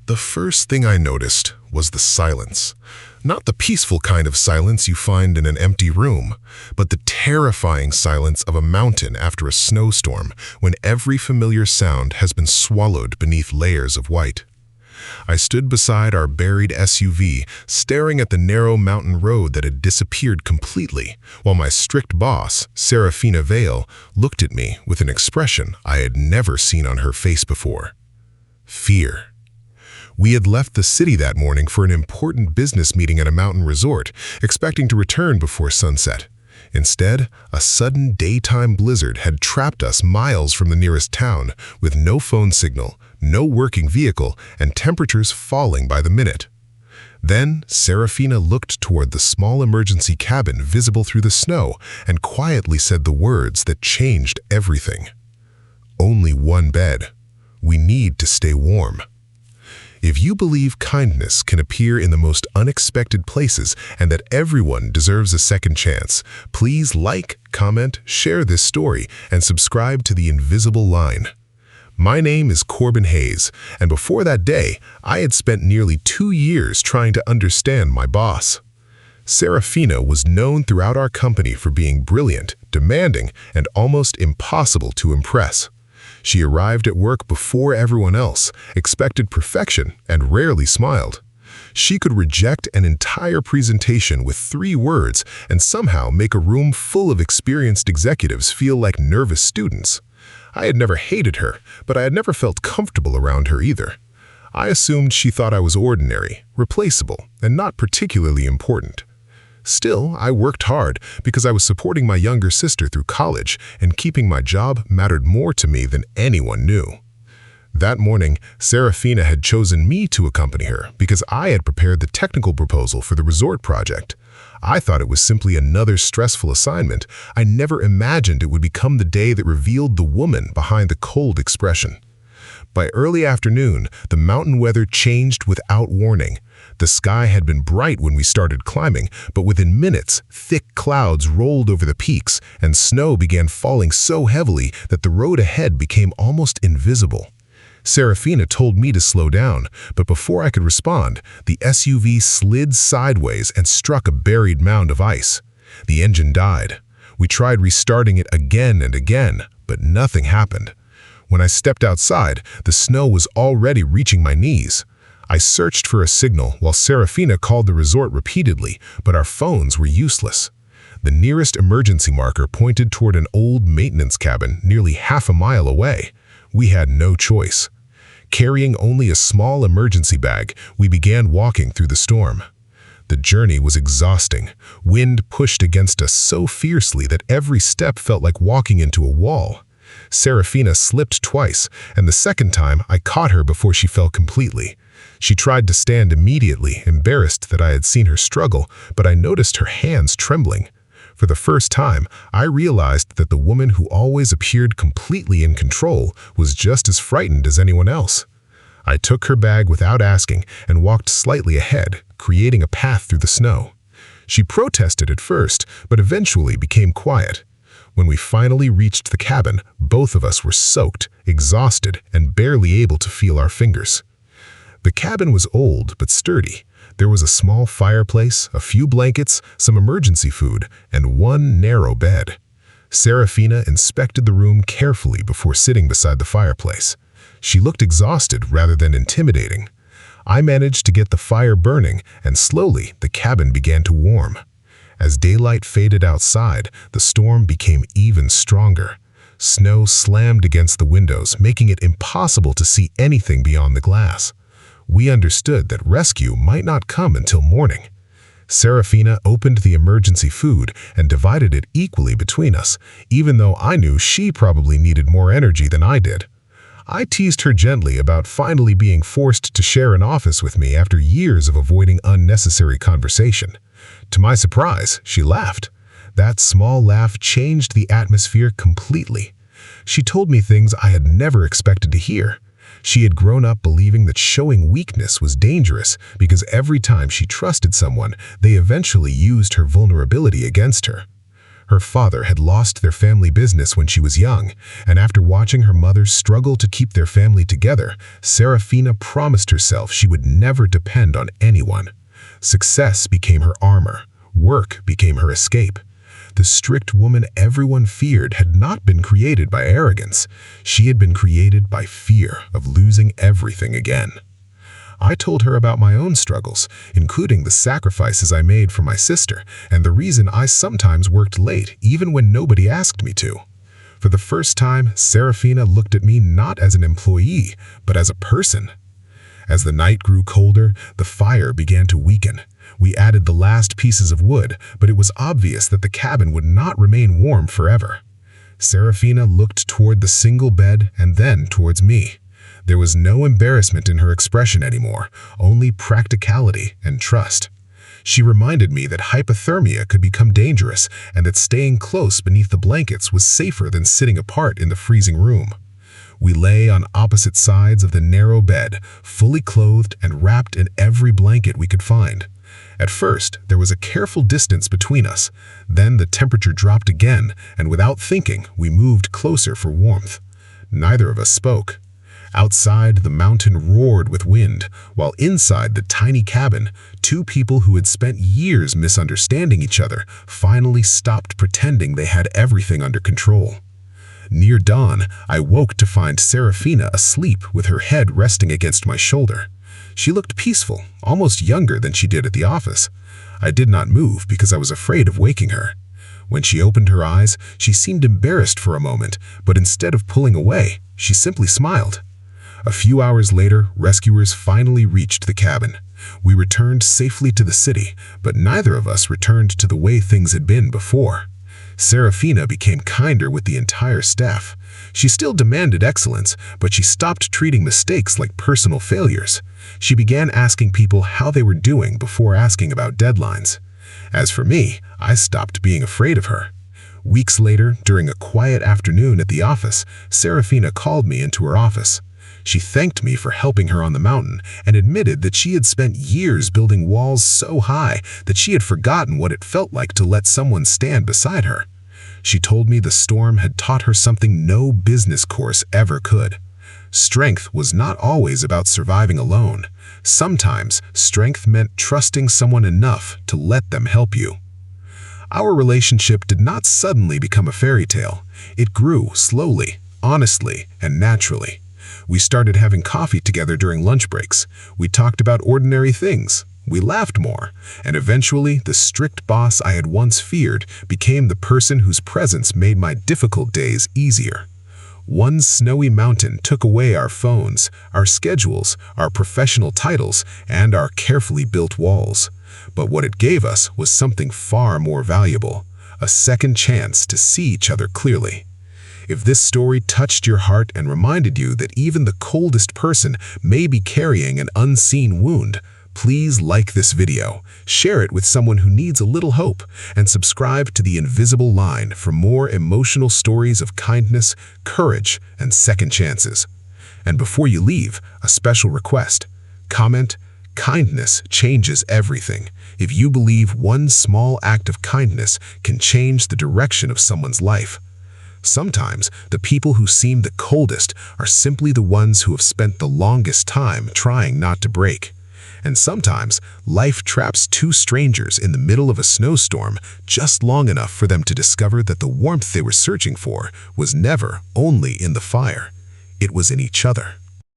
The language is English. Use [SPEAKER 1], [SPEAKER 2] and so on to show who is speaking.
[SPEAKER 1] The first thing I noticed was the silence. Not the peaceful kind of silence you find in an empty room, but the terrifying silence of a mountain after a snowstorm when every familiar sound has been swallowed beneath layers of white. I stood beside our buried SUV, staring at the narrow mountain road that had disappeared completely, while my strict boss, Saraphina Vale, looked at me with an expression I had never seen on her face before. Fear. We had left the city that morning for an important business meeting at a mountain resort, expecting to return before sunset. Instead, a sudden daytime blizzard had trapped us miles from the nearest town, with no phone signal, no working vehicle, and temperatures falling by the minute. Then, Saraphina looked toward the small emergency cabin visible through the snow and quietly said the words that changed everything. "Only one bed. We need to stay warm." If you believe kindness can appear in the most unexpected places and that everyone deserves a second chance, please like, comment, share this story, and subscribe to The Invisible Line. My name is Corbin Hayes, and before that day, I had spent nearly 2 years trying to understand my boss. Saraphina was known throughout our company for being brilliant, demanding, and almost impossible to impress. She arrived at work before everyone else, expected perfection, and rarely smiled. She could reject an entire presentation with 3 words and somehow make a room full of experienced executives feel like nervous students. I had never hated her, but I had never felt comfortable around her either. I assumed she thought I was ordinary, replaceable, and not particularly important. Still, I worked hard because I was supporting my younger sister through college, and keeping my job mattered more to me than anyone knew. That morning, Saraphina had chosen me to accompany her because I had prepared the technical proposal for the resort project. I thought it was simply another stressful assignment. I never imagined it would become the day that revealed the woman behind the cold expression. By early afternoon, the mountain weather changed without warning. The sky had been bright when we started climbing, but within minutes, thick clouds rolled over the peaks, and snow began falling so heavily that the road ahead became almost invisible. Saraphina told me to slow down, but before I could respond, the SUV slid sideways and struck a buried mound of ice. The engine died. We tried restarting it again and again, but nothing happened. When I stepped outside, the snow was already reaching my knees. I searched for a signal while Saraphina called the resort repeatedly, but our phones were useless. The nearest emergency marker pointed toward an old maintenance cabin nearly half a mile away. We had no choice. Carrying only a small emergency bag, we began walking through the storm. The journey was exhausting. Wind pushed against us so fiercely that every step felt like walking into a wall. Saraphina slipped twice, and the second time I caught her before she fell completely. She tried to stand immediately, embarrassed that I had seen her struggle, but I noticed her hands trembling. For the first time, I realized that the woman who always appeared completely in control was just as frightened as anyone else. I took her bag without asking and walked slightly ahead, creating a path through the snow. She protested at first, but eventually became quiet. When we finally reached the cabin, both of us were soaked, exhausted, and barely able to feel our fingers. The cabin was old but sturdy. There was a small fireplace, a few blankets, some emergency food, and one narrow bed. Saraphina inspected the room carefully before sitting beside the fireplace. She looked exhausted rather than intimidating. I managed to get the fire burning, and slowly the cabin began to warm. As daylight faded outside, the storm became even stronger. Snow slammed against the windows, making it impossible to see anything beyond the glass. We understood that rescue might not come until morning. Saraphina opened the emergency food and divided it equally between us, even though I knew she probably needed more energy than I did. I teased her gently about finally being forced to share an office with me after years of avoiding unnecessary conversation. To my surprise, she laughed. That small laugh changed the atmosphere completely. She told me things I had never expected to hear. She had grown up believing that showing weakness was dangerous because every time she trusted someone, they eventually used her vulnerability against her. Her father had lost their family business when she was young, and after watching her mother struggle to keep their family together, Saraphina promised herself she would never depend on anyone. Success became her armor. Work became her escape. The strict woman everyone feared had not been created by arrogance. She had been created by fear of losing everything again. I told her about my own struggles, including the sacrifices I made for my sister and the reason I sometimes worked late even when nobody asked me to. For the first time, Saraphina looked at me not as an employee, but as a person. As the night grew colder, the fire began to weaken. We added the last pieces of wood, but it was obvious that the cabin would not remain warm forever. Saraphina looked toward the single bed and then towards me. There was no embarrassment in her expression anymore, only practicality and trust. She reminded me that hypothermia could become dangerous and that staying close beneath the blankets was safer than sitting apart in the freezing room. We lay on opposite sides of the narrow bed, fully clothed and wrapped in every blanket we could find. At first, there was a careful distance between us. Then the temperature dropped again, and without thinking, we moved closer for warmth. Neither of us spoke. Outside, the mountain roared with wind, while inside the tiny cabin, two people who had spent years misunderstanding each other finally stopped pretending they had everything under control. Near dawn, I woke to find Saraphina asleep with her head resting against my shoulder. She looked peaceful, almost younger than she did at the office. I did not move because I was afraid of waking her. When she opened her eyes, she seemed embarrassed for a moment, but instead of pulling away, she simply smiled. A few hours later, rescuers finally reached the cabin. We returned safely to the city, but neither of us returned to the way things had been before. Saraphina became kinder with the entire staff. She still demanded excellence, but she stopped treating mistakes like personal failures. She began asking people how they were doing before asking about deadlines. As for me, I stopped being afraid of her. Weeks later, during a quiet afternoon at the office, Saraphina called me into her office. She thanked me for helping her on the mountain and admitted that she had spent years building walls so high that she had forgotten what it felt like to let someone stand beside her. She told me the storm had taught her something no business course ever could. Strength was not always about surviving alone. Sometimes, strength meant trusting someone enough to let them help you. Our relationship did not suddenly become a fairy tale. It grew slowly, honestly, and naturally. We started having coffee together during lunch breaks. We talked about ordinary things. We laughed more, and eventually the strict boss I had once feared became the person whose presence made my difficult days easier. One snowy mountain took away our phones, our schedules, our professional titles, and our carefully built walls. But what it gave us was something far more valuable, a second chance to see each other clearly. If this story touched your heart and reminded you that even the coldest person may be carrying an unseen wound, please like this video, share it with someone who needs a little hope, and subscribe to The Invisible Line for more emotional stories of kindness, courage, and second chances. And before you leave, a special request. Comment, "Kindness changes everything." If you believe one small act of kindness can change the direction of someone's life. Sometimes, the people who seem the coldest are simply the ones who have spent the longest time trying not to break. And sometimes, life traps two strangers in the middle of a snowstorm just long enough for them to discover that the warmth they were searching for was never only in the fire. It was in each other.